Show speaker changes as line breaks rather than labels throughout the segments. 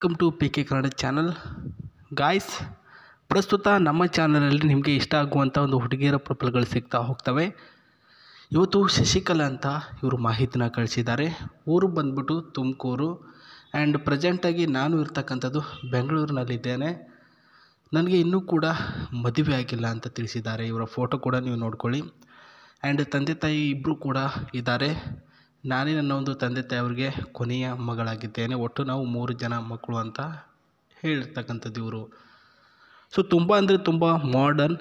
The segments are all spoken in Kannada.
Welcome to P K Kannada channel. Guys, ಪ್ರಸ್ತುತ ನಮ್ಮ ಚಾನಲಲ್ಲಿ ನಿಮಗೆ ಇಷ್ಟ ಆಗುವಂಥ ಒಂದು ಹುಡುಗಿಯರ ಪ್ರೊಫೈಲ್ಗಳು ಸಿಗ್ತಾ ಹೋಗ್ತವೆ. ಇವತ್ತು ಶಶಿಕಲಾ ಅಂತ ಇವರು ಮಾಹಿತಿನ ಕಳಿಸಿದ್ದಾರೆ. ಊರು ಬಂದ್ಬಿಟ್ಟು ತುಮಕೂರು ಆ್ಯಂಡ್ ಪ್ರೆಸೆಂಟಾಗಿ ನಾನು ಇರ್ತಕ್ಕಂಥದ್ದು ಬೆಂಗಳೂರಿನಲ್ಲಿದ್ದೇನೆ. ನನಗೆ ಇನ್ನೂ ಕೂಡ ಮದುವೆ ಆಗಿಲ್ಲ ಅಂತ ತಿಳಿಸಿದ್ದಾರೆ. ಇವರ ಫೋಟೋ ಕೂಡ ನೀವು ನೋಡ್ಕೊಳ್ಳಿ. ಆ್ಯಂಡ್ ತಂದೆ ತಾಯಿ ಇಬ್ಬರು ಕೂಡ ಇದ್ದಾರೆ. ನಾನೇ ನನ್ನ ಒಂದು ತಂದೆ ತಾಯಿಯವ್ರಿಗೆ ಕೊನೆಯ ಮಗಳಾಗಿದ್ದೇನೆ. ಒಟ್ಟು ನಾವು 3 ಜನ ಮಕ್ಕಳು ಅಂತ ಹೇಳಿರ್ತಕ್ಕಂಥದ್ದು ಇವರು. ಸೊ ತುಂಬ ಅಂದರೆ ತುಂಬ ಮಾಡರ್ನ್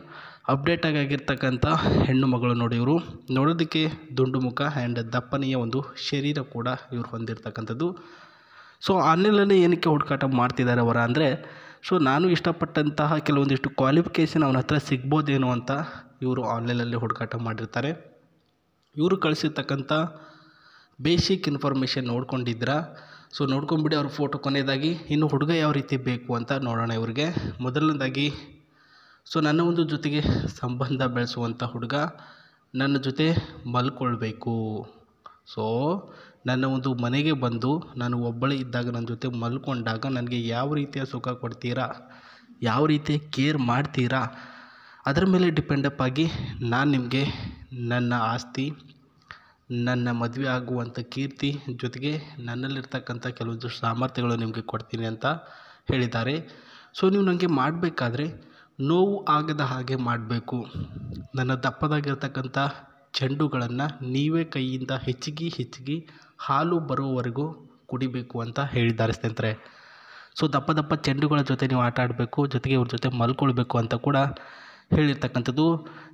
ಅಪ್ಡೇಟಾಗಿ ಆಗಿರ್ತಕ್ಕಂಥ ಹೆಣ್ಣು ಮಗಳು ನೋಡಿ. ಇವರು ನೋಡೋದಕ್ಕೆ ದುಂಡು ಮುಖ ಆ್ಯಂಡ್ ದಪ್ಪನೆಯ ಒಂದು ಶರೀರ ಕೂಡ ಇವರು ಹೊಂದಿರತಕ್ಕಂಥದ್ದು. ಸೊ ಆನ್ಲೈನಲ್ಲಿ ಏನಕ್ಕೆ ಹುಡುಕಾಟ ಮಾಡ್ತಿದ್ದಾರೆ ಅವರ ಅಂದರೆ, ಸೊ ನಾನು ಇಷ್ಟಪಟ್ಟಂತಹ ಕೆಲವೊಂದಿಷ್ಟು ಕ್ವಾಲಿಫಿಕೇಷನ್ ಅವನ ಹತ್ರ ಸಿಗ್ಬೋದೇನೋ ಅಂತ ಇವರು ಆನ್ಲೈನಲ್ಲಿ ಹುಡುಕಾಟ ಮಾಡಿರ್ತಾರೆ. ಇವರು ಕಳಿಸಿರ್ತಕ್ಕಂಥ ಬೇಸಿಕ್ ಇನ್ಫಾರ್ಮೇಷನ್ ನೋಡ್ಕೊಂಡಿದ್ದೀರಾ. ಸೊ ನೋಡ್ಕೊಂಬಿಡಿ ಅವ್ರ ಫೋಟೋ. ಕೊನೆಯದಾಗಿ ಇನ್ನು ಹುಡುಗ ಯಾವ ರೀತಿ ಬೇಕು ಅಂತ ನೋಡೋಣ. ಇವ್ರಿಗೆ ಮೊದಲನೇದಾಗಿ, ಸೊ ನನ್ನ ಒಂದು ಜೊತೆಗೆ ಸಂಬಂಧ ಬೆಳೆಸುವಂಥ ಹುಡುಗ, ನನ್ನ ಜೊತೆ ಮಲ್ಕೊಳ್ಬೇಕು. ಸೊ ನನ್ನ ಒಂದು ಮನೆಗೆ ಬಂದು ನಾನು ಒಬ್ಬಳೇ ಇದ್ದಾಗ ನನ್ನ ಜೊತೆ ಮಲ್ಕೊಂಡಾಗ ನನಗೆ ಯಾವ ರೀತಿಯ ಸುಖ ಕೊಡ್ತೀರಾ, ಯಾವ ರೀತಿ ಕೇರ್ ಮಾಡ್ತೀರಾ, ಅದರ ಮೇಲೆ ಡಿಪೆಂಡಪ್ ಆಗಿ ನಾನು ನಿಮಗೆ ನನ್ನ ಆಸ್ತಿ, ನನ್ನ ಮದುವೆ ಆಗುವಂಥ ಕೀರ್ತಿ, ಜೊತೆಗೆ ನನ್ನಲ್ಲಿರ್ತಕ್ಕಂಥ ಕೆಲವೊಂದು ಸಾಮರ್ಥ್ಯಗಳು ನಿಮಗೆ ಕೊಡ್ತೀನಿ ಅಂತ ಹೇಳಿದ್ದಾರೆ. ಸೊ ನೀವು ನನಗೆ ಮಾಡಬೇಕಾದ್ರೆ ನೋವು ಆಗದ ಹಾಗೆ ಮಾಡಬೇಕು. ನನ್ನ ದಪ್ಪದಾಗಿರ್ತಕ್ಕಂಥ ಚೆಂಡುಗಳನ್ನು ನೀವೇ ಕೈಯಿಂದ ಹೆಚ್ಚಿಗೆ ಹಾಲು ಬರುವವರೆಗೂ ಕುಡಿಬೇಕು ಅಂತ ಹೇಳಿದ್ದಾರೆ ಸ್ನೇಹಿತರೆ. ಸೊ ದಪ್ಪ ಚೆಂಡುಗಳ ಜೊತೆ ನೀವು ಆಟ ಆಡಬೇಕು, ಜೊತೆಗೆ ಇವ್ರ ಜೊತೆ ಮಲ್ಕೊಳ್ಬೇಕು ಅಂತ ಕೂಡ ಹೇಳಿರ್ತಕ್ಕಂಥದ್ದು.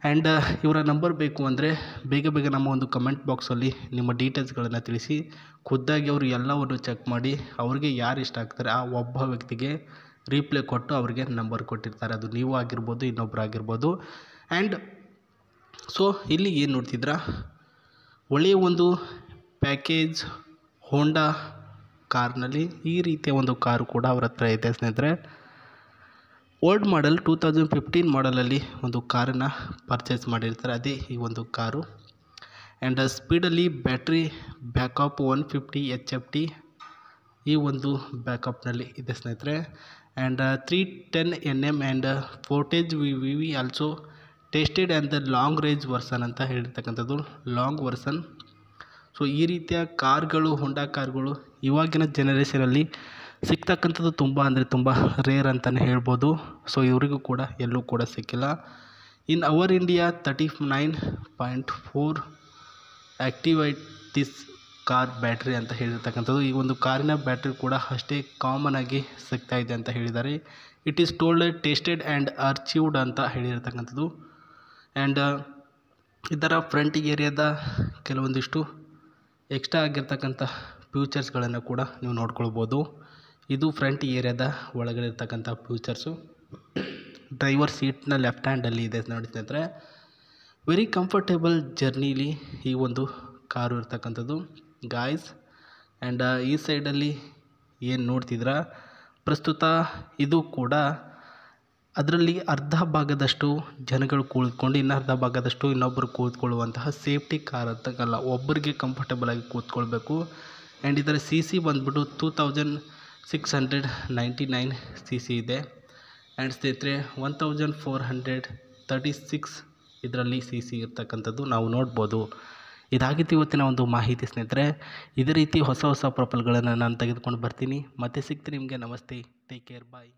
ಆ್ಯಂಡ್ ಇವರ ನಂಬರ್ ಬೇಕು ಅಂದರೆ ಬೇಗ ನಮ್ಮ ಒಂದು ಕಮೆಂಟ್ ಬಾಕ್ಸಲ್ಲಿ ನಿಮ್ಮ ಡೀಟೇಲ್ಸ್ಗಳನ್ನು ತಿಳಿಸಿ. ಖುದ್ದಾಗಿ ಅವರು ಎಲ್ಲವನ್ನು ಚೆಕ್ ಮಾಡಿ ಅವ್ರಿಗೆ ಯಾರು ಇಷ್ಟ ಆಗ್ತಾರೆ ಆ ಒಬ್ಬ ವ್ಯಕ್ತಿಗೆ ರೀಪ್ಲೈ ಕೊಟ್ಟು ಅವ್ರಿಗೆ ನಂಬರ್ ಕೊಟ್ಟಿರ್ತಾರೆ. ಅದು ನೀವು ಆಗಿರ್ಬೋದು, ಇನ್ನೊಬ್ಬರು ಆಗಿರ್ಬೋದು. ಆ್ಯಂಡ್ ಸೊ ಇಲ್ಲಿ ಏನು ನೋಡ್ತಿದ್ರಾ, ಒಳ್ಳೆಯ ಒಂದು ಪ್ಯಾಕೇಜ್ ಹೋಂಡಾ ಕಾರ್ನಲ್ಲಿ ಈ ರೀತಿಯ ಒಂದು ಕಾರು ಕೂಡ ಅವ್ರ ಹತ್ರ ಇದೆ ಸ್ನೇಹಿತರೆ. ಓಲ್ಡ್ ಮಾಡಲ್ 2015 ಮಾಡಲಲ್ಲಿ ಒಂದು ಕಾರನ್ನು ಪರ್ಚೇಸ್ ಮಾಡಿರ್ತಾರೆ, ಅದೇ ಈ ಒಂದು ಕಾರು. ಆ್ಯಂಡ್ ಸ್ಪೀಡಲ್ಲಿ ಬ್ಯಾಟ್ರಿ ಬ್ಯಾಕಪ್ 150 HFT ಈ ಒಂದು ಬ್ಯಾಕಪ್ನಲ್ಲಿ ಇದೆ ಸ್ನೇಹಿತರೆ. And 310 Nm and footage we also tested and the long range version ಅಂತ ಹೇಳಿರ್ತಕ್ಕಂಥದ್ದು, ಲಾಂಗ್ ವರ್ಷನ್. ಸೊ ಈ ರೀತಿಯ ಕಾರ್ಗಳು, ಹೋಂಡಾ ಕಾರ್ಗಳು ಇವಾಗಿನ ಜನರೇಷನಲ್ಲಿ ಸಿಗ್ತಕ್ಕಂಥದ್ದು ತುಂಬ ಅಂದರೆ ತುಂಬ ರೇರ್ ಅಂತಲೇ ಹೇಳ್ಬೋದು. ಸೊ ಇವರಿಗೂ ಕೂಡ ಎಲ್ಲೂ ಕೂಡ ಸಿಕ್ಕಿಲ್ಲ. In our India 39.4 activate this car battery ಅಂತ ಹೇಳಿರ್ತಕ್ಕಂಥದ್ದು. ಈ ಒಂದು ಕಾರಿನ ಬ್ಯಾಟ್ರಿ ಕೂಡ ಅಷ್ಟೇ ಕಾಮನ್ ಆಗಿ ಸಿಗ್ತಾ ಇದೆ ಅಂತ ಹೇಳಿದ್ದಾರೆ. It is told tested and achieved ಅಂತ ಹೇಳಿರ್ತಕ್ಕಂಥದ್ದು. ಆ್ಯಂಡ್ ಇದರ ಫ್ರಂಟ್ ಏರಿಯಾದ ಕೆಲವೊಂದಿಷ್ಟು ಎಕ್ಸ್ಟ್ರಾ ಆಗಿರ್ತಕ್ಕಂಥ ಫ್ಯೂಚರ್ಸ್ಗಳನ್ನು ಕೂಡ ನೀವು ನೋಡ್ಕೊಳ್ಬೋದು. ಇದು ಫ್ರಂಟ್ ಏರಿಯಾದ ಒಳಗಡೆ ಇರ್ತಕ್ಕಂಥ ಫ್ಯೂಚರ್ಸು. ಡ್ರೈವರ್ ಸೀಟ್ನ ಲೆಫ್ಟ್ ಹ್ಯಾಂಡಲ್ಲಿ ಇದೆ ನೋಡಿ ಸ್ನೇಹಿತರೆ. ವೆರಿ ಕಂಫರ್ಟೇಬಲ್ ಜರ್ನಿಲಿ ಈ ಒಂದು ಕಾರು ಇರ್ತಕ್ಕಂಥದ್ದು ಗಾಯ್ಸ್. ಆ್ಯಂಡ್ ಈ ಸೈಡಲ್ಲಿ ಏನು ನೋಡ್ತಿದ್ದೀರಾ, ಪ್ರಸ್ತುತ ಇದು ಕೂಡ ಅದರಲ್ಲಿ ಅರ್ಧ ಭಾಗದಷ್ಟು ಜನಗಳು ಕುಳಿತುಕೊಂಡು ಇನ್ನು ಅರ್ಧ ಭಾಗದಷ್ಟು ಇನ್ನೊಬ್ಬರು ಕೂತ್ಕೊಳ್ಳುವಂತಹ ಸೇಫ್ಟಿ ಕಾರ್ ಅಂತಕ್ಕಲ್ಲ, ಒಬ್ಬರಿಗೆ ಕಂಫರ್ಟೇಬಲ್ ಆಗಿ ಕೂತ್ಕೊಳ್ಬೇಕು. ಆ್ಯಂಡ್ ಇದರ CC ಬಂದ್ಬಿಟ್ಟು 2699 CC ಇದೆ. ಆ್ಯಂಡ್ ಸ್ನೇಹಿತರೆ 1436 ಇದರಲ್ಲಿ CC ಇರ್ತಕ್ಕಂಥದ್ದು ನಾವು ನೋಡ್ಬೋದು. ಇದಾಗಿತ್ತು ಇವತ್ತಿನ ಒಂದು ಮಾಹಿತಿ ಸ್ನೇಹಿತರೆ. ಇದೇ ರೀತಿ ಹೊಸ ಪ್ರೊಫೈಲ್ಗಳನ್ನು ನಾನು ತೆಗೆದುಕೊಂಡು ಬರ್ತೀನಿ. ಮತ್ತೆ ಸಿಗ್ತೀನಿ ನಿಮಗೆ. ನಮಸ್ತೆ, ಟೇಕ್ ಕೇರ್, ಬಾಯ್.